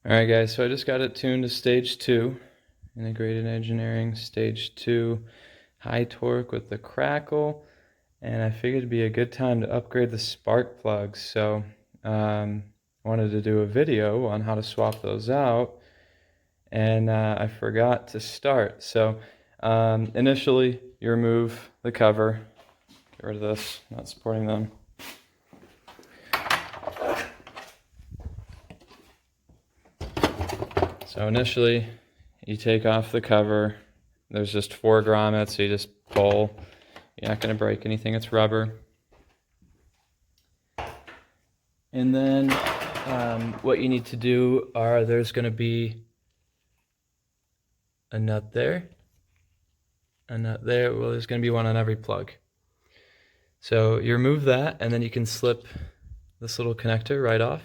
Alright guys, so I just got it tuned to stage 2, integrated engineering, stage 2, high torque with the crackle, and I figured it'd be a good time to upgrade the spark plugs. So I wanted to do a video on how to swap those out, and I forgot to start. So initially you remove the cover, get rid of this, not supporting them. So initially, you take off the cover. There's just 4 grommets, so you just pull. You're not going to break anything, it's rubber. And then what you need to do are, there's going to be a nut there, well, there's going to be one on every plug. So you remove that, and then you can slip this little connector right off.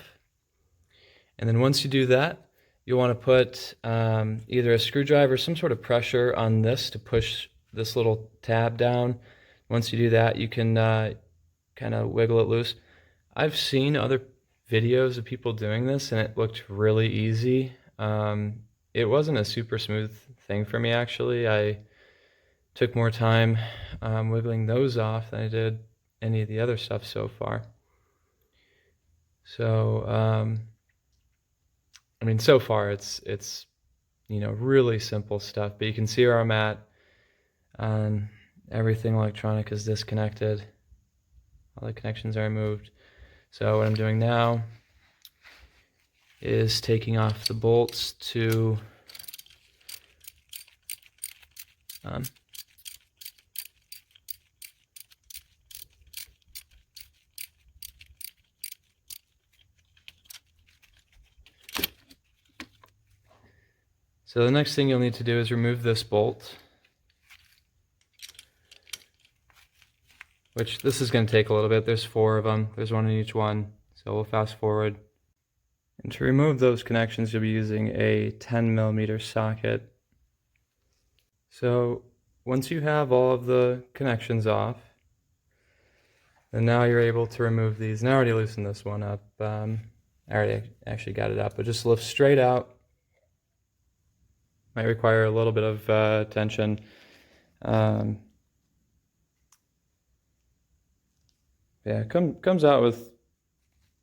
And then once you do that, you want to put either a screwdriver, some sort of pressure on this to push this little tab down. Once you do that, you can kind of wiggle it loose. I've seen other videos of people doing this, and it looked really easy. It wasn't a super smooth thing for me, actually. I took more time wiggling those off than I did any of the other stuff so far. So I mean, so far it's really simple stuff, but you can see where I'm at. Everything electronic is disconnected. All the connections are removed. So what I'm doing now is taking off the bolts to so the next thing you'll need to do is remove this bolt, which this is going to take a little bit. There's 4 of them. There's one in each one. So we'll fast forward. And to remove those connections, you'll be using a 10mm socket. So once you have all of the connections off, then now you're able to remove these. And I already loosened this one up. I already actually got it up, but just lift straight out. Might require a little bit of tension. Yeah, comes out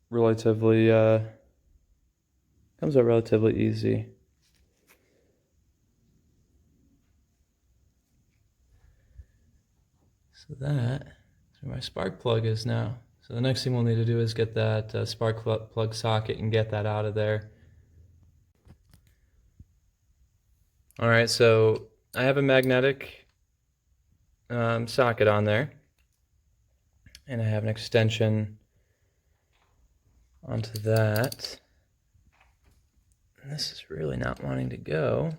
relatively easy. So that's where my spark plug is now. So the next thing we'll need to do is get that spark plug socket and get that out of there. Alright, so I have a magnetic socket on there, and I have an extension onto that. And this is really not wanting to go.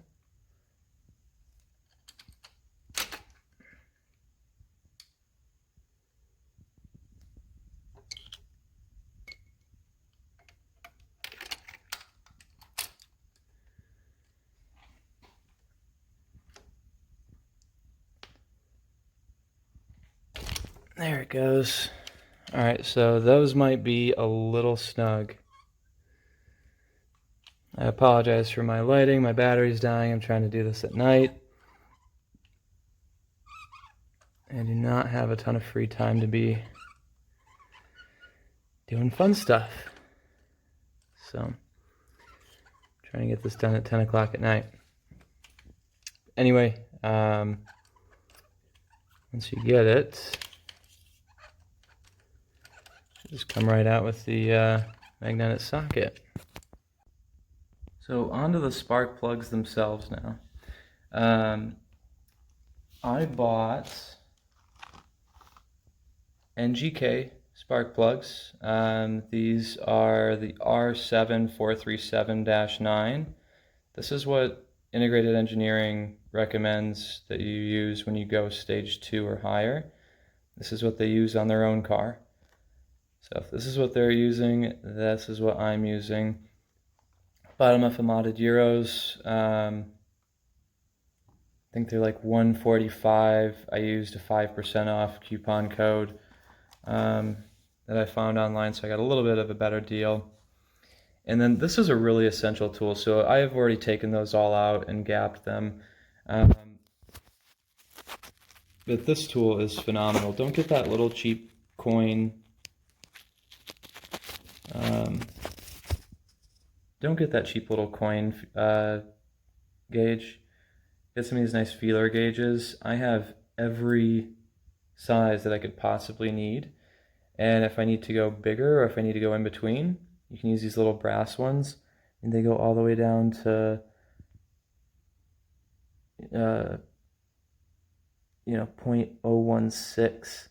There it goes. Alright, so those might be a little snug. I apologize for my lighting. My battery's dying. I'm trying to do this at night. I do not have a ton of free time to be doing fun stuff. So I'm trying to get this done at 10 o'clock at night. Anyway, once you get it, just come right out with the magnetic socket. So onto the spark plugs themselves now. I bought NGK spark plugs. These are the R7437-9. This is what integrated engineering recommends that you use when you go stage 2 or higher. This is what they use on their own car. So if this is what they're using, this is what I'm using. Bottom of a modded Euros. I think they're like 145. I used a 5% off coupon code that I found online, so I got a little bit of a better deal. And then this is a really essential tool. So I have already taken those all out and gapped them. But this tool is phenomenal. Don't get that little cheap coin. Don't get that cheap little coin gauge. Get some of these nice feeler gauges. I have every size that I could possibly need. And if I need to go bigger or if I need to go in between, you can use these little brass ones, and they go all the way down to 0.016.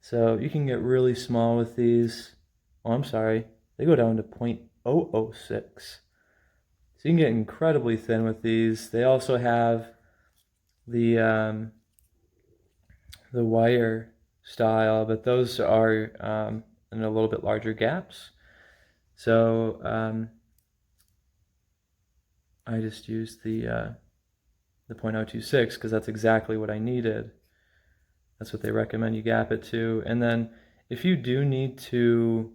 So you can get really small with these. Oh, I'm sorry, they go down to 0.006. So you can get incredibly thin with these. They also have the wire style, but those are in a little bit larger gaps. So I just used the 0.026 because that's exactly what I needed. That's what they recommend you gap it to. And then if you do need to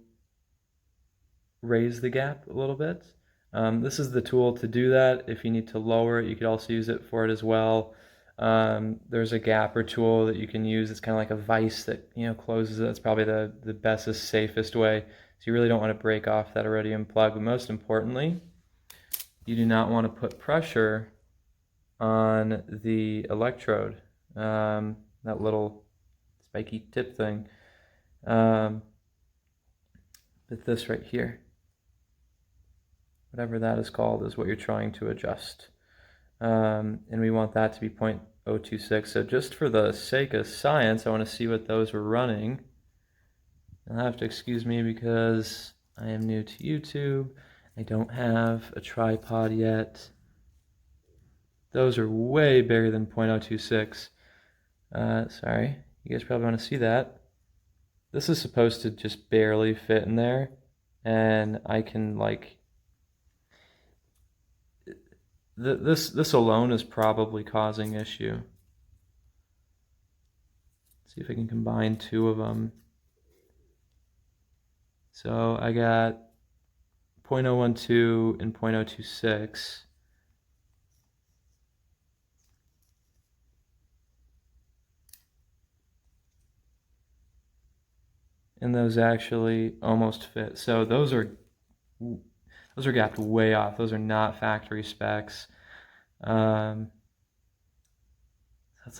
raise the gap a little bit, this is the tool to do that. If you need to lower it, you could also use it for it as well. There's a gapper tool that you can use. It's kind of like a vise that closes it. That's probably the bestest, safest way. So you really don't want to break off that iridium plug. But most importantly, you do not want to put pressure on the electrode, that little spiky tip thing. But this right here, whatever that is called, is what you're trying to adjust. And we want that to be 0.026. So just for the sake of science, I want to see what those were running. You'll have to excuse me because I am new to YouTube. I don't have a tripod yet. Those are way bigger than 0.026. Sorry, you guys probably want to see that. This is supposed to just barely fit in there, and I can this alone is probably causing issue. Let's see if I can combine two of them. So I got 0.012 and 0.026. And those actually almost fit. So those are gapped way off. Those are not factory specs. That's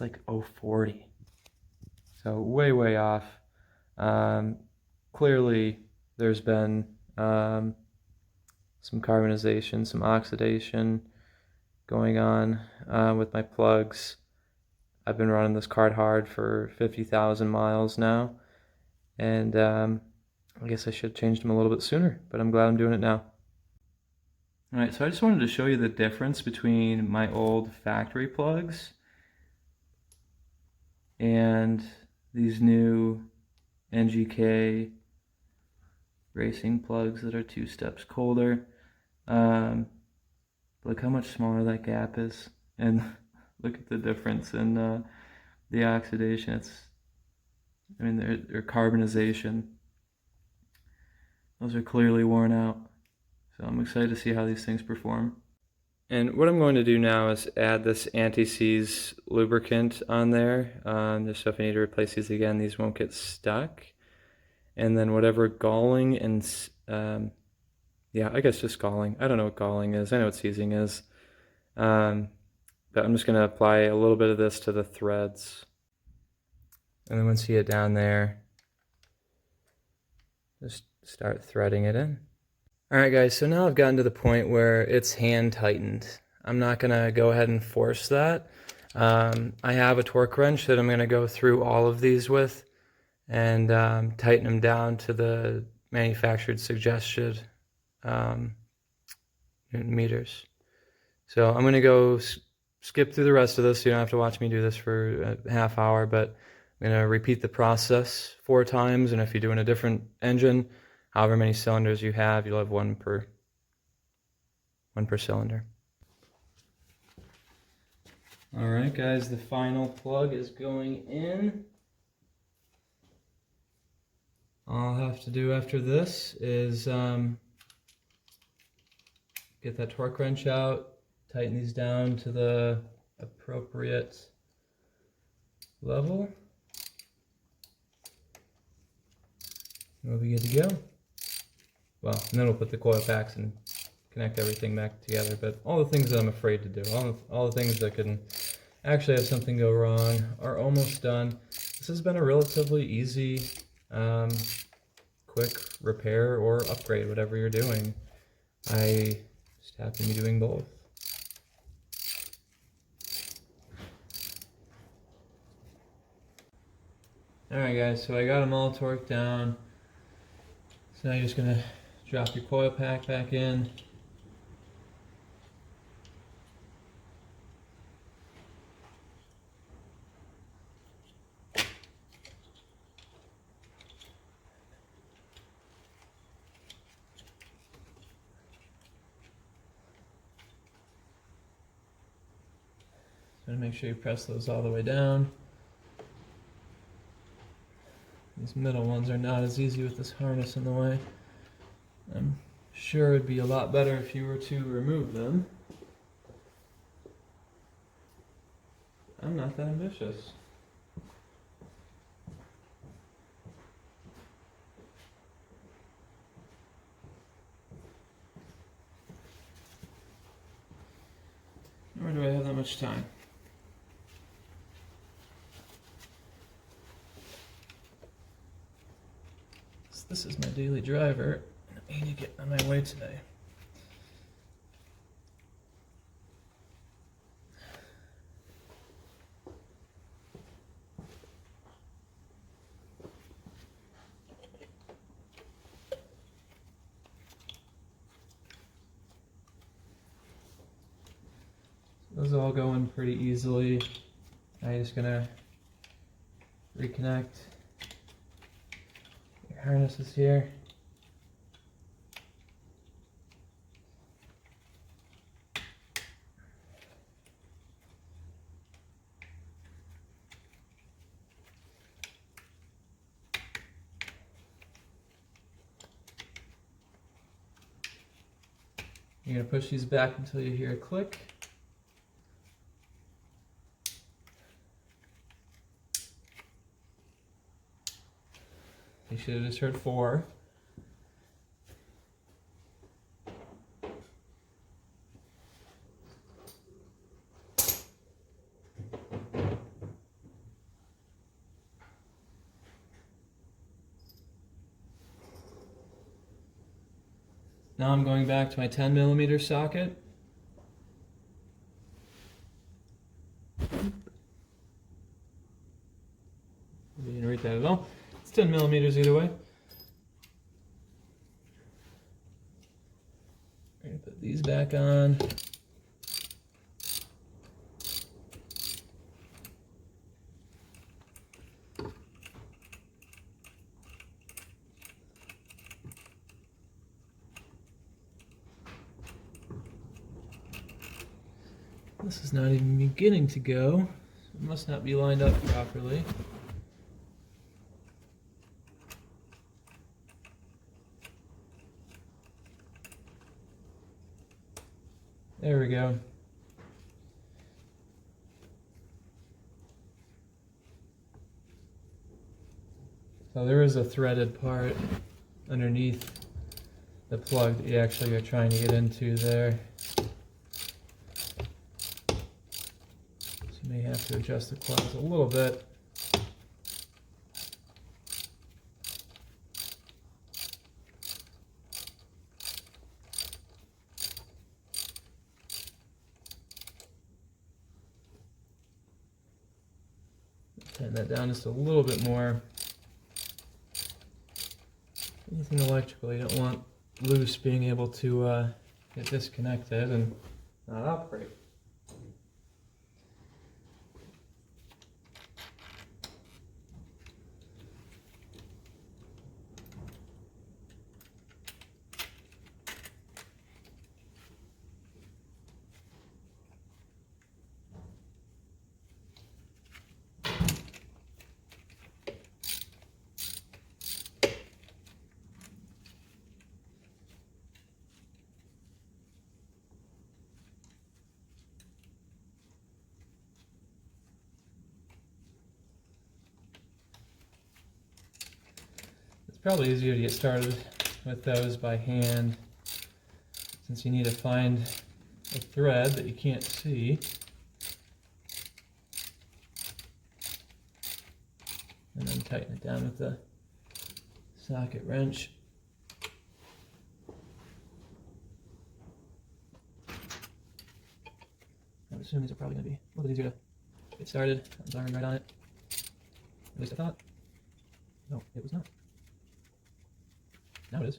like 0.040. So way off. Clearly there's been some carbonization, some oxidation going on with my plugs. I've been running this card hard for 50,000 miles now, and I guess I should have changed them a little bit sooner, but I'm glad I'm doing it now. Alright, so I just wanted to show you the difference between my old factory plugs and these new NGK racing plugs that are 2 steps colder. Look how much smaller that gap is, and look at the difference in the oxidation. Their carbonization. Those are clearly worn out. So I'm excited to see how these things perform. And what I'm going to do now is add this anti-seize lubricant on there, just so if I need to replace these again, these won't get stuck. And then whatever galling and, yeah, I guess just galling. I don't know what galling is. I know what seizing is. But I'm just going to apply a little bit of this to the threads. And then once you get down there, just start threading it in. Alright guys, so now I've gotten to the point where it's hand tightened. I'm not going to go ahead and force that. I have a torque wrench that I'm going to go through all of these with and tighten them down to the manufactured suggested meters. So I'm going to go skip through the rest of this, so you don't have to watch me do this for a half hour, but I'm going to repeat the process 4 times, and if you're doing a different engine, however many cylinders you have, you'll have one per cylinder. Alright guys, the final plug is going in. All I'll have to do after this is get that torque wrench out, tighten these down to the appropriate level. We'll be good to go. Well, and then we'll put the coil packs and connect everything back together. But all the things that I'm afraid to do, all the things that can actually have something go wrong, are almost done. This has been a relatively easy, quick repair or upgrade, whatever you're doing. I just happen to be doing both. Alright guys, so I got them all torqued down. So now you're just going to drop your coil pack back in. So make sure you press those all the way down. These middle ones are not as easy with this harness in the way. I'm sure it'd be a lot better if you were to remove them. I'm not that ambitious. Nor do I have that much time. This is my daily driver, and I need to get on my way today. Those all go in pretty easily. Now you're just gonna reconnect your harnesses here. You're gonna push these back until you hear a click. You should have just heard 4. Now I'm going back to my 10mm socket. You didn't read that at all. It's 10mm either way. We're going to put these back on. This is not even beginning to go, so it must not be lined up properly. There we go. So there is a threaded part underneath the plug that you actually are trying to get into there. So you may have to adjust the coils a little bit. Tighten that down just a little bit more. Anything electrical you don't want loose being able to get disconnected and not operate. It's probably easier to get started with those by hand, since you need to find a thread that you can't see. And then tighten it down with the socket wrench. I would assume these are probably going to be a little bit easier to get started. That was iron right on it. At least I thought. No, it was not. Now it is.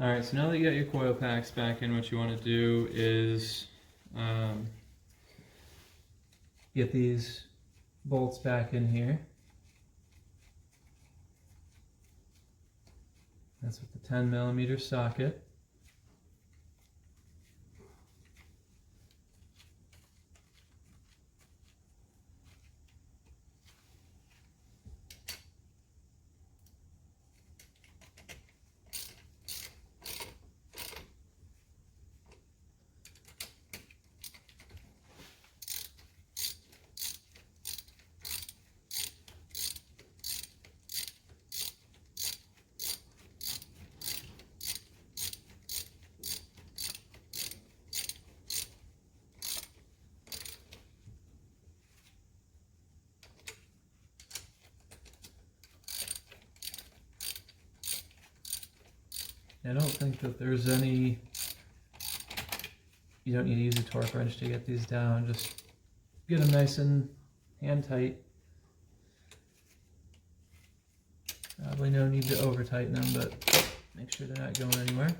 Alright, so now that you got your coil packs back in, what you want to do is get these bolts back in here. That's with the 10mm socket. I don't think that there's any, you don't need to use a torque wrench to get these down, just get them nice and hand tight. Probably no need to over tighten them, but make sure they're not going anywhere.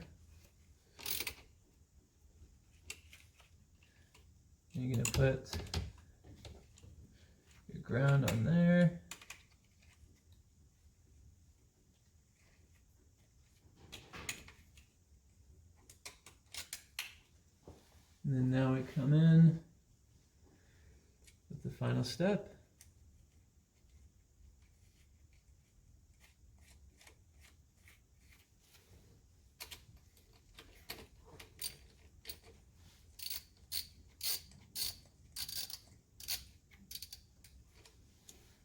You're going to put your ground on there. And then now we come in with the final step.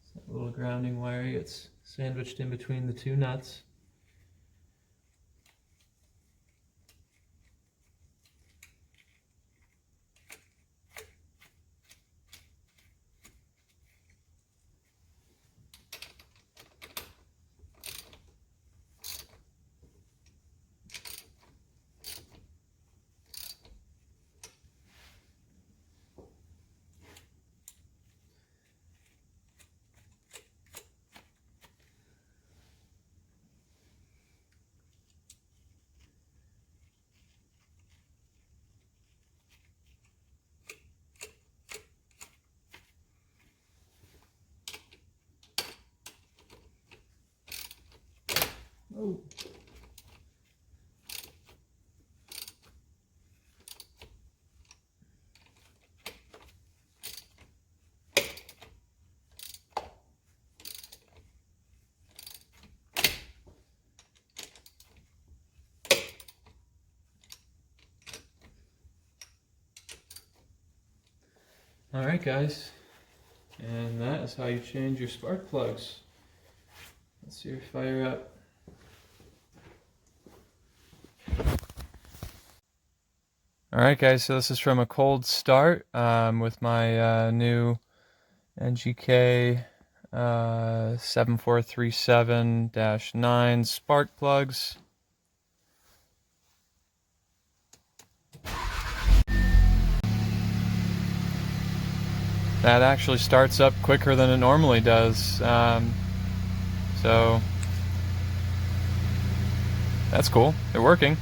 So that little grounding wire gets sandwiched in between the two nuts. Oh. Alright guys, and that is how you change your spark plugs. Let's see her fire up. Alright guys, so this is from a cold start with my new NGK R7437-9 spark plugs. That actually starts up quicker than it normally does. So So that's cool. They're working.